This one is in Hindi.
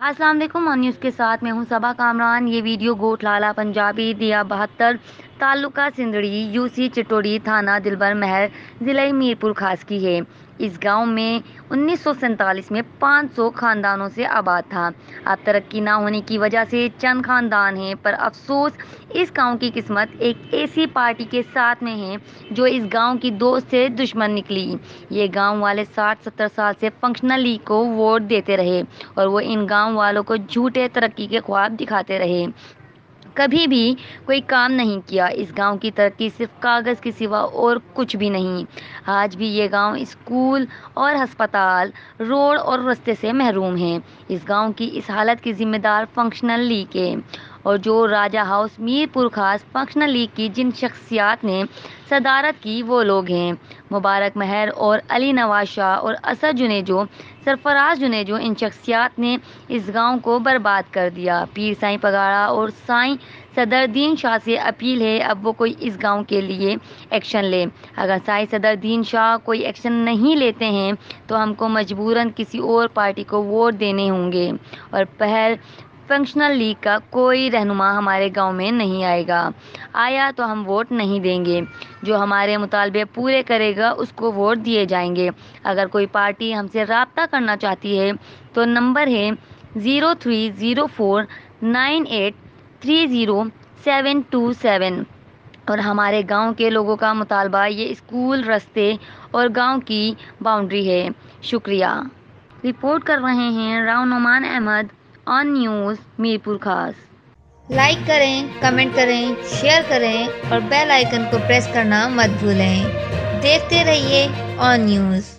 अस्सलाम वालेकुम न्यूज़ के साथ मैं हूं सबा कामरान। ये वीडियो गोठलाला पंजाबी दिया 72 तालुका सिंदड़ी यूसी चिटोड़ी थाना दिलबर महर ज़िला मीरपुर खास की है। इस गांव में 1947 में 500 खानदानों से आबाद था। अब तरक्की ना होने की वजह से चंद खानदान हैं, पर अफसोस इस गांव की किस्मत एक ऐसी पार्टी के साथ में है जो इस गांव की दोस्त से दुश्मन निकली। ये गांव वाले 60-70 साल से फंक्शनल लीग को वोट देते रहे और वो इन गांव वालों को झूठे तरक्की के ख्वाब दिखाते रहे, कभी भी कोई काम नहीं किया। इस गांव की तरक्की सिर्फ कागज़ के सिवा और कुछ भी नहीं। आज भी ये गांव स्कूल और अस्पताल, रोड और रास्ते से महरूम है। इस गांव की इस हालत की जिम्मेदार फंक्शनल लीग है, और जो राजा हाउस मीरपुर खास फंक्शनल लीग की जिन शख्सियात ने सदारत की वो लोग हैं मुबारक महर और अली नवाज शाह और असद जुनेजो, सरफराज जुनेजो। इन शख्सियात ने इस गांव को बर्बाद कर दिया। पीर साईं पगाड़ा और साईं सदरुद्दीन शाह से अपील है अब वो कोई इस गांव के लिए एक्शन ले। अगर साईं सदरुद्दीन शाह कोई एक्शन नहीं लेते हैं तो हमको मजबूरन किसी और पार्टी को वोट देने होंगे, और पहल फंक्शनल लीग का कोई रहनुमा हमारे गांव में नहीं आएगा। आया तो हम वोट नहीं देंगे। जो हमारे मुतालबे पूरे करेगा उसको वोट दिए जाएंगे। अगर कोई पार्टी हमसे राब्ता करना चाहती है तो नंबर है 0304983027 और हमारे गांव के लोगों का मुतालबा ये स्कूल, रास्ते और गांव की बाउंड्री है। शुक्रिया। रिपोर्ट कर रहे हैं राव नुमान अहमद ऑन न्यूज़ मीरपुर खास। लाइक करें, कमेंट करें, शेयर करें और बेल आइकन को प्रेस करना मत भूलें। देखते रहिए ऑन न्यूज़।